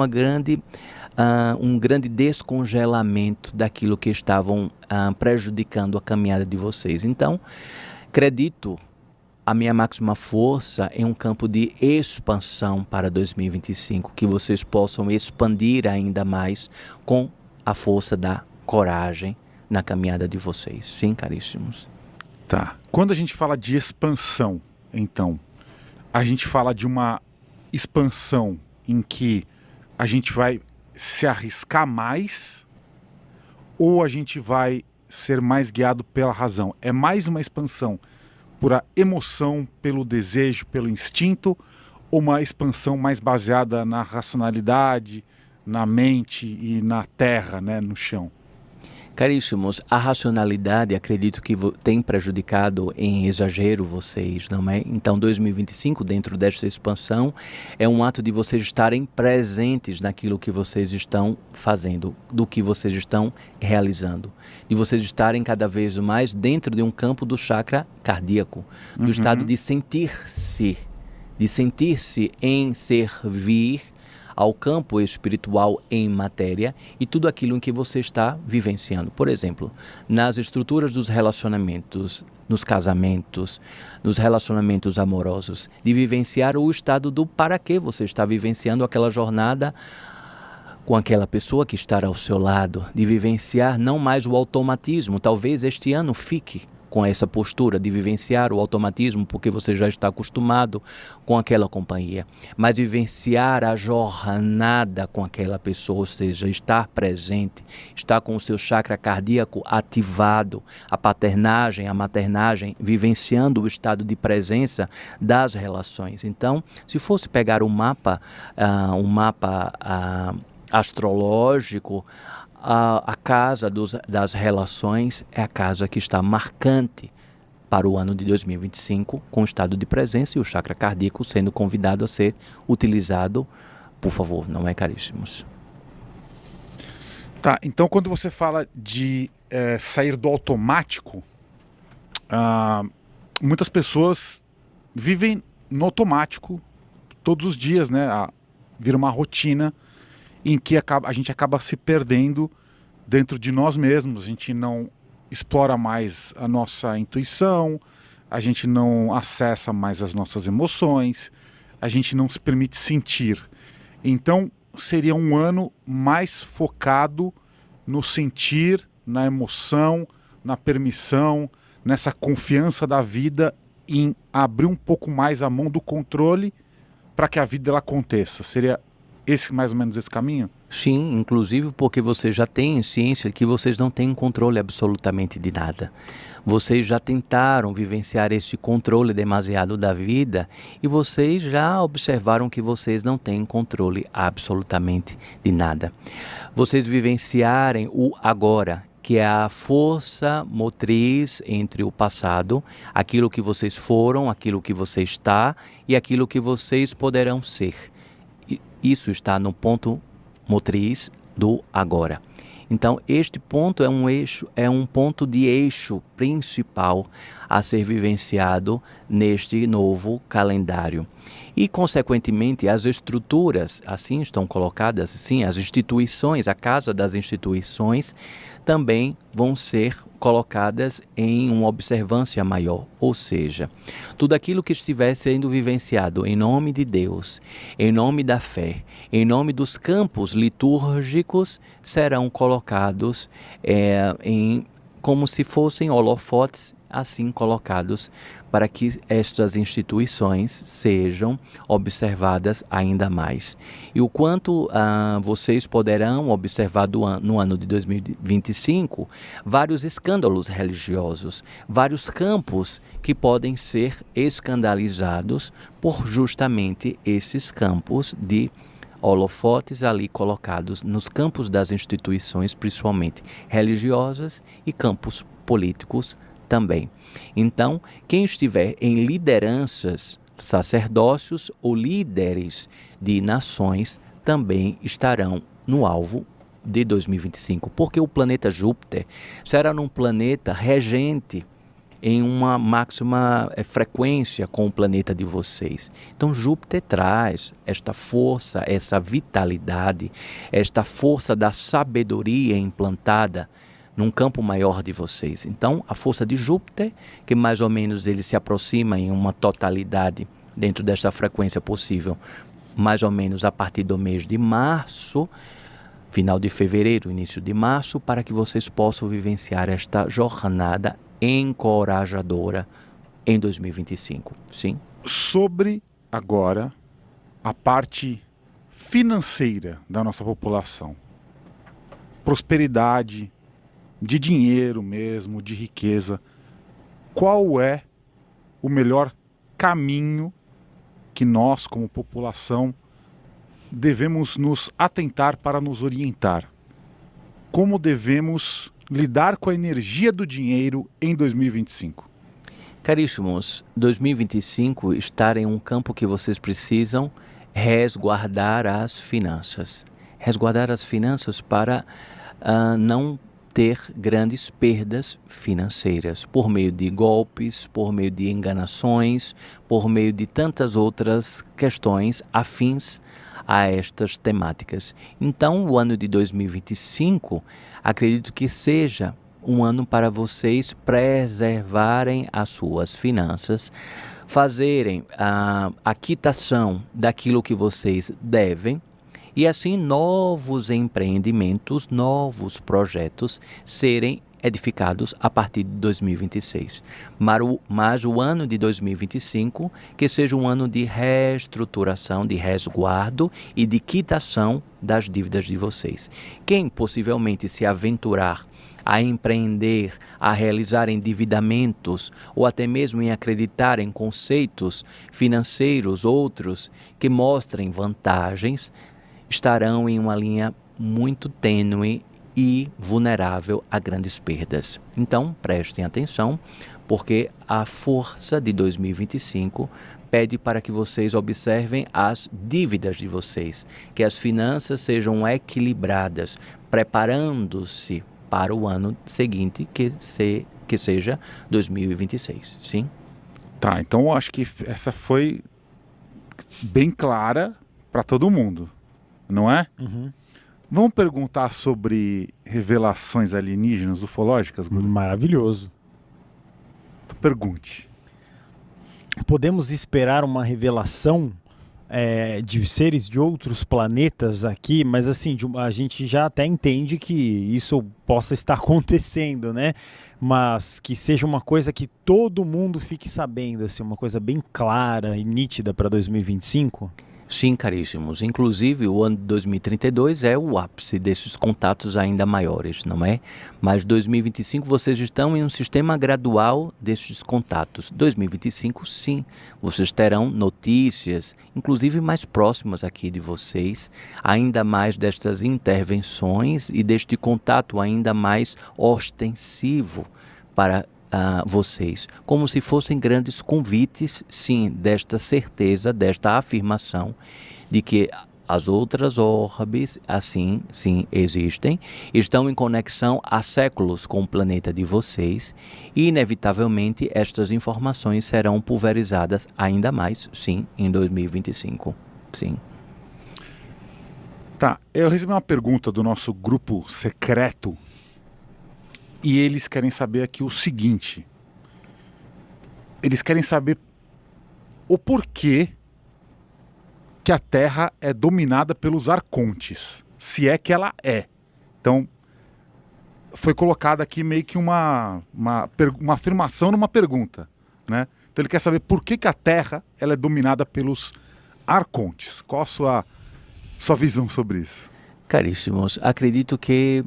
grande descongelamento daquilo que estavam prejudicando a caminhada de vocês. Então, acredito a minha máxima força em um campo de expansão para 2025, que vocês possam expandir ainda mais com a força da coragem na caminhada de vocês. Sim, caríssimos. Tá. Quando a gente fala de expansão, então, a gente fala de uma expansão em que a gente vai se arriscar mais ou a gente vai ser mais guiado pela razão? É mais uma expansão por a emoção, pelo desejo, pelo instinto, ou uma expansão mais baseada na racionalidade, na mente e na terra, né, no chão? Caríssimos, a racionalidade acredito que tem prejudicado em exagero vocês, não é? Então 2025, dentro desta expansão, é um ato de vocês estarem presentes naquilo que vocês estão fazendo, do que vocês estão realizando. De vocês estarem cada vez mais dentro de um campo do chakra cardíaco, do estado de sentir-se em servir ao campo espiritual em matéria e tudo aquilo em que você está vivenciando. Por exemplo, nas estruturas dos relacionamentos, nos casamentos, nos relacionamentos amorosos, de vivenciar o estado do para que você está vivenciando aquela jornada com aquela pessoa que está ao seu lado, de vivenciar não mais o automatismo. Talvez este ano fique com essa postura de vivenciar o automatismo, porque você já está acostumado com aquela companhia, mas vivenciar a jornada com aquela pessoa, ou seja, estar presente, estar com o seu chakra cardíaco ativado, a paternagem, a maternagem, vivenciando o estado de presença das relações. Então, se fosse pegar um mapa astrológico, a casa das relações é a casa que está marcante para o ano de 2025 com o estado de presença e o chakra cardíaco sendo convidado a ser utilizado, por favor, não é, caríssimos? Tá, então quando você fala de sair do automático, muitas pessoas vivem no automático todos os dias, né? Vira uma rotina em que a gente acaba se perdendo dentro de nós mesmos, a gente não explora mais a nossa intuição, a gente não acessa mais as nossas emoções, a gente não se permite sentir. Então seria um ano mais focado no sentir, na emoção, na permissão, nessa confiança da vida, em abrir um pouco mais a mão do controle para que a vida ela aconteça. Seria mais ou menos esse caminho? Sim, inclusive porque vocês já têm ciência que vocês não têm controle absolutamente de nada. Vocês já tentaram vivenciar esse controle demasiado da vida e vocês já observaram que vocês não têm controle absolutamente de nada. Vocês vivenciarem o agora, que é a força motriz entre o passado, aquilo que vocês foram, aquilo que você está e aquilo que vocês poderão ser. Isso está no ponto motriz do agora. Então, este ponto é um ponto de eixo principal a ser vivenciado neste novo calendário. E, consequentemente, as estruturas, assim estão colocadas, sim, as instituições, a casa das instituições, também vão ser colocadas em uma observância maior, ou seja, tudo aquilo que estiver sendo vivenciado em nome de Deus, em nome da fé, em nome dos campos litúrgicos, serão colocados como se fossem holofotes assim colocados para que estas instituições sejam observadas ainda mais. E o quanto vocês poderão observar no ano de 2025 vários escândalos religiosos, vários campos que podem ser escandalizados por justamente esses campos de holofotes ali colocados nos campos das instituições, principalmente religiosas e campos políticos também. Então, quem estiver em lideranças, sacerdócios ou líderes de nações também estarão no alvo de 2025, porque o planeta Júpiter será um planeta regente em uma máxima frequência com o planeta de vocês. Então Júpiter traz esta força, essa vitalidade, esta força da sabedoria implantada num campo maior de vocês. Então a força de Júpiter, que mais ou menos ele se aproxima em uma totalidade dentro desta frequência possível, mais ou menos a partir do mês de março, final de fevereiro, início de março, para que vocês possam vivenciar esta jornada encorajadora em 2025, sim? Sobre, agora, a parte financeira da nossa população. Prosperidade, de dinheiro mesmo, de riqueza. Qual é o melhor caminho que nós, como população, devemos nos atentar para nos orientar? Como devemos lidar com a energia do dinheiro em 2025? Caríssimos, 2025 está em um campo que vocês precisam resguardar as finanças. Resguardar as finanças para não ter grandes perdas financeiras, por meio de golpes, por meio de enganações, por meio de tantas outras questões afins a estas temáticas. Então, o ano de 2025, acredito que seja um ano para vocês preservarem as suas finanças, fazerem a quitação daquilo que vocês devem, e assim novos empreendimentos, novos projetos serem edificados a partir de 2026. Mas o ano de 2025 que seja um ano de reestruturação, de resguardo e de quitação das dívidas de vocês. Quem possivelmente se aventurar a empreender, a realizar endividamentos ou até mesmo em acreditar em conceitos financeiros outros que mostrem vantagens, estarão em uma linha muito tênue e vulnerável a grandes perdas. Então, prestem atenção, porque a força de 2025 pede para que vocês observem as dívidas de vocês, que as finanças sejam equilibradas, preparando-se para o ano seguinte, que seja 2026, sim? Tá, então eu acho que essa foi bem clara para todo mundo, não é? Uhum. Vamos perguntar sobre revelações alienígenas ufológicas, Guri? Maravilhoso. Então pergunte. Podemos esperar uma revelação de seres de outros planetas aqui, mas assim, a gente já até entende que isso possa estar acontecendo, né? Mas que seja uma coisa que todo mundo fique sabendo, assim, uma coisa bem clara e nítida para 2025. Sim, caríssimos. Inclusive, o ano de 2032 é o ápice desses contatos ainda maiores, não é? Mas 2025 vocês estão em um sistema gradual desses contatos. 2025, sim, vocês terão notícias, inclusive mais próximas aqui de vocês, ainda mais destas intervenções e deste contato ainda mais ostensivo para vocês, como se fossem grandes convites, sim, desta certeza, desta afirmação de que as outras orbes, assim, sim, existem, estão em conexão há séculos com o planeta de vocês e, inevitavelmente, estas informações serão pulverizadas ainda mais, sim, em 2025, sim. Tá, eu recebi uma pergunta do nosso grupo secreto e eles querem saber aqui o seguinte. Eles querem saber o porquê que a Terra é dominada pelos arcontes, se é que ela é. Então, foi colocada aqui meio que uma afirmação numa pergunta, né? Então ele quer saber por que a Terra ela é dominada pelos arcontes. Qual a sua visão sobre isso? Caríssimos, acredito que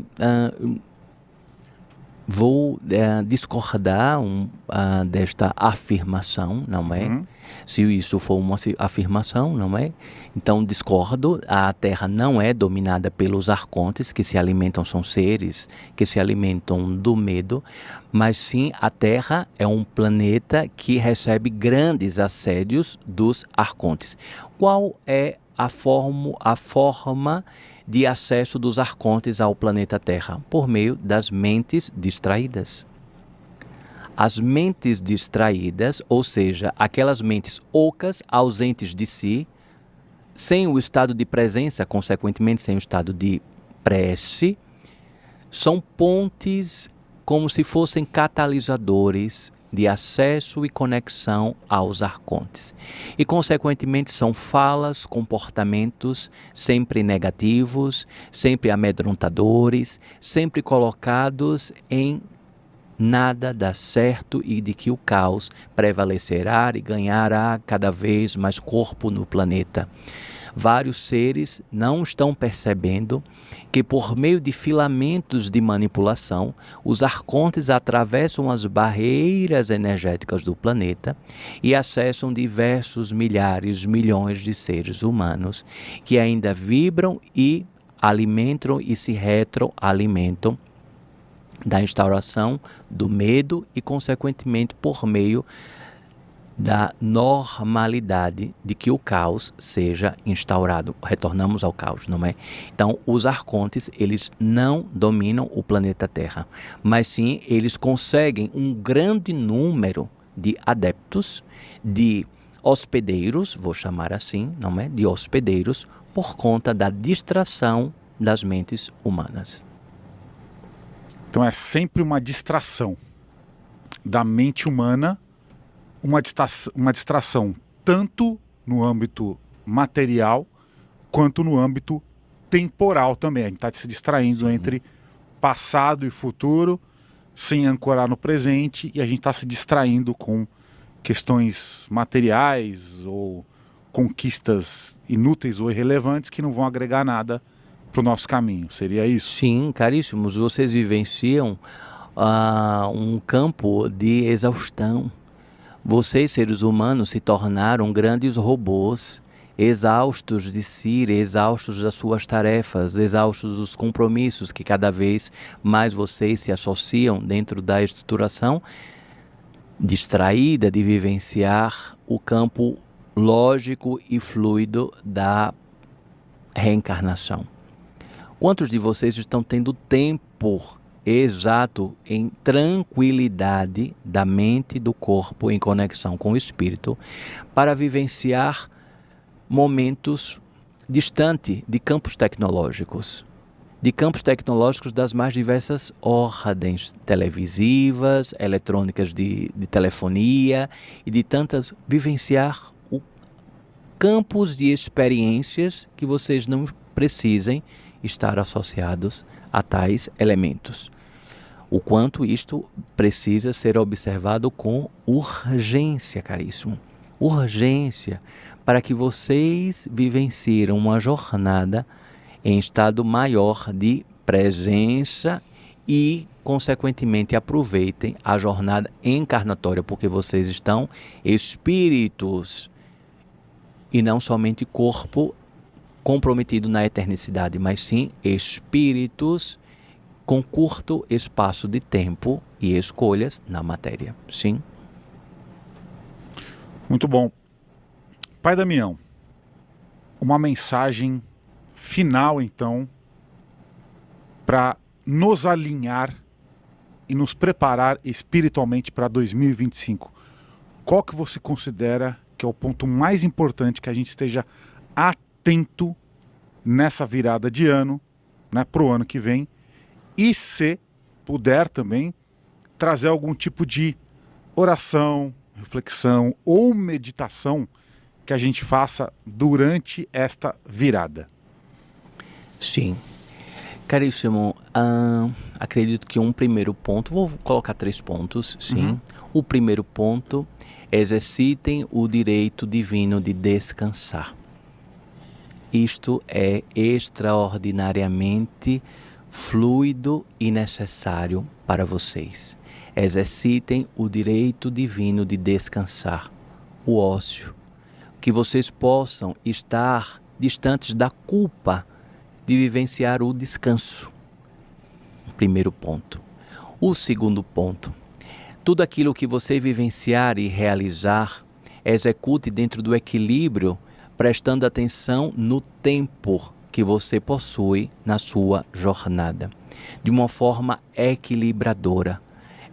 vou discordar desta afirmação, não é? Uhum. Se isso for uma afirmação, não é? Então discordo, a Terra não é dominada pelos arcontes, que se alimentam, são seres que se alimentam do medo, mas sim a Terra é um planeta que recebe grandes assédios dos arcontes. Qual é a forma de acesso dos arcontes ao planeta Terra? Por meio das mentes distraídas. As mentes distraídas, ou seja, aquelas mentes ocas, ausentes de si, sem o estado de presença, consequentemente sem o estado de prece, são pontes como se fossem catalisadores de acesso e conexão aos arcontes. E, consequentemente, são falas, comportamentos sempre negativos, sempre amedrontadores, sempre colocados em nada dá certo e de que o caos prevalecerá e ganhará cada vez mais corpo no planeta. Vários seres não estão percebendo que, por meio de filamentos de manipulação, os arcontes atravessam as barreiras energéticas do planeta e acessam diversos milhares, milhões de seres humanos que ainda vibram e alimentam e se retroalimentam da instauração do medo e, consequentemente, por meio da normalidade de que o caos seja instaurado. Retornamos ao caos, não é? Então, os arcontes, eles não dominam o planeta Terra, mas sim, eles conseguem um grande número de adeptos, de hospedeiros, vou chamar assim, não é? De hospedeiros, por conta da distração das mentes humanas. Então é sempre uma distração da mente humana, uma distração tanto no âmbito material quanto no âmbito temporal também. A gente está se distraindo entre passado e futuro, sem ancorar no presente, e a gente está se distraindo com questões materiais ou conquistas inúteis ou irrelevantes que não vão agregar nada para o nosso caminho. Seria isso? Sim, caríssimos, vocês vivenciam um campo de exaustão. Vocês, seres humanos, se tornaram grandes robôs, exaustos de si, exaustos das suas tarefas, exaustos dos compromissos que cada vez mais vocês se associam dentro da estruturação distraída de vivenciar o campo lógico e fluido da reencarnação. Quantos de vocês estão tendo tempo exato em tranquilidade da mente e do corpo, em conexão com o espírito, para vivenciar momentos distantes de campos tecnológicos? De campos tecnológicos das mais diversas ordens, televisivas, eletrônicas de telefonia e de tantas, vivenciar o campos de experiências que vocês não precisem estar associados a tais elementos. O quanto isto precisa ser observado com urgência, caríssimo. Urgência, para que vocês vivenciem uma jornada em estado maior de presença e, consequentemente, aproveitem a jornada encarnatória, porque vocês estão espíritos e não somente corpo comprometido na eternidade, mas sim espíritos com curto espaço de tempo e escolhas na matéria. Sim. Muito bom. Pai Damião, uma mensagem final, então, para nos alinhar e nos preparar espiritualmente para 2025. Qual que você considera que é o ponto mais importante que a gente esteja atento nessa virada de ano, né, para o ano que vem? E se puder também trazer algum tipo de oração, reflexão ou meditação que a gente faça durante esta virada. Sim. Caríssimo, acredito que um primeiro ponto, vou colocar 3 pontos, sim. O primeiro ponto, exercitem o direito divino de descansar. Isto é extraordinariamente fluido e necessário para vocês. Exercitem o direito divino de descansar, o ócio, que vocês possam estar distantes da culpa de vivenciar o descanso. Primeiro ponto. O segundo ponto. Tudo aquilo que você vivenciar e realizar, execute dentro do equilíbrio, prestando atenção no tempo que você possui na sua jornada, de uma forma equilibradora.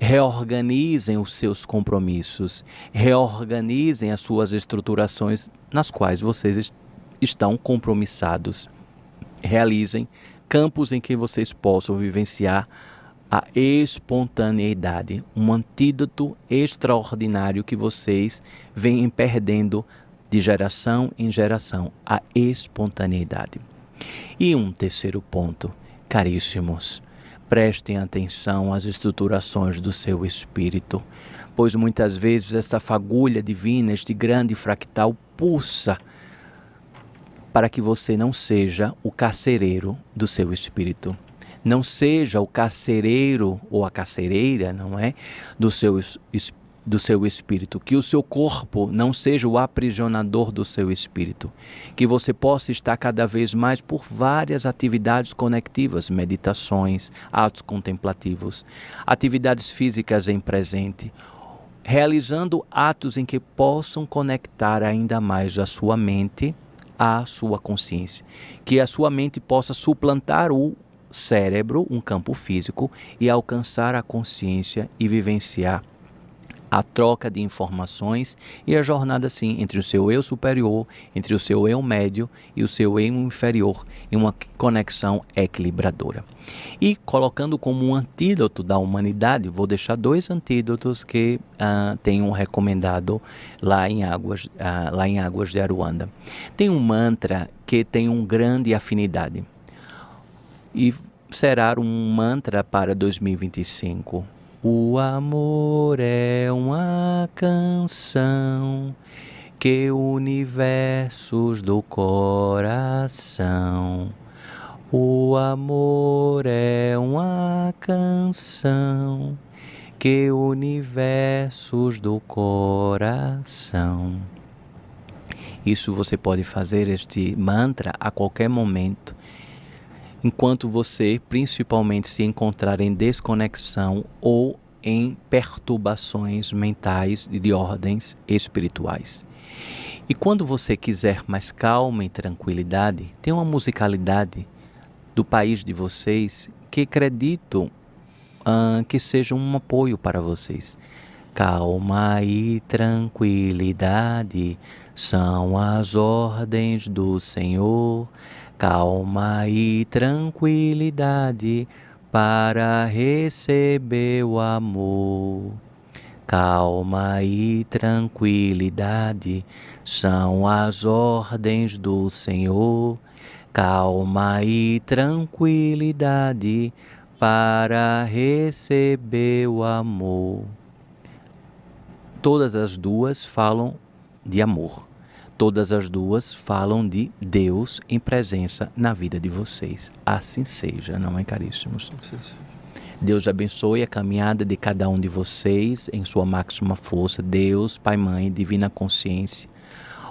Reorganizem os seus compromissos, reorganizem as suas estruturações nas quais vocês estão compromissados. Realizem campos em que vocês possam vivenciar a espontaneidade, um antídoto extraordinário que vocês vêm perdendo de geração em geração, a espontaneidade. E um terceiro ponto, caríssimos, prestem atenção às estruturações do seu espírito, pois muitas vezes esta fagulha divina, este grande fractal pulsa para que você não seja o carcereiro do seu espírito. Não seja o carcereiro ou a carcereira, não é? Do seu espírito. Que o seu corpo não seja o aprisionador do seu espírito. Que você possa estar cada vez mais por várias atividades conectivas, meditações, atos contemplativos, atividades físicas em presente, realizando atos em que possam conectar ainda mais a sua mente à sua consciência. Que a sua mente possa suplantar o cérebro, um campo físico, e alcançar a consciência e vivenciar a troca de informações e a jornada, sim, entre o seu eu superior, entre o seu eu médio e o seu eu inferior, em uma conexão equilibradora. E colocando como um antídoto da humanidade, vou deixar 2 antídotos que tenho recomendado lá em Águas de Aruanda. Tem um mantra que tem uma grande afinidade e será um mantra para 2025. O amor é uma canção que une versos do coração. O amor é uma canção que une versos do coração. Isso você pode fazer, este mantra, a qualquer momento, enquanto você principalmente se encontrar em desconexão ou em perturbações mentais e de ordens espirituais. E quando você quiser mais calma e tranquilidade, tem uma musicalidade do país de vocês que acredito que seja um apoio para vocês. Calma e tranquilidade são as ordens do Senhor. Calma e tranquilidade para receber o amor. Calma e tranquilidade são as ordens do Senhor. Calma e tranquilidade para receber o amor. Todas as duas falam de amor. Todas as duas falam de Deus em presença na vida de vocês. Assim seja, não é, caríssimos? Deus abençoe a caminhada de cada um de vocês em sua máxima força. Deus, Pai, Mãe, Divina Consciência,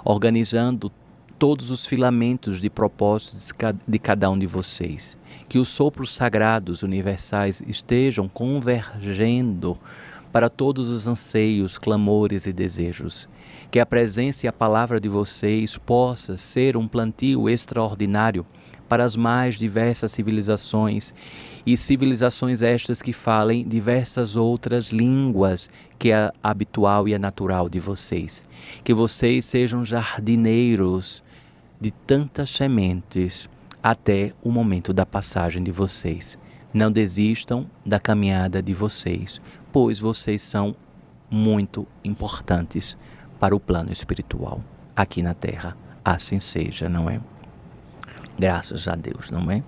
organizando todos os filamentos de propósitos de cada um de vocês. Que os sopros sagrados universais estejam convergendo para todos os anseios, clamores e desejos. Que a presença e a palavra de vocês possa ser um plantio extraordinário para as mais diversas civilizações, e civilizações estas que falem diversas outras línguas que é habitual e é natural de vocês. Que vocês sejam jardineiros de tantas sementes até o momento da passagem de vocês. Não desistam da caminhada de vocês, pois vocês são muito importantes para o plano espiritual aqui na Terra. Assim seja, não é? Graças a Deus, não é?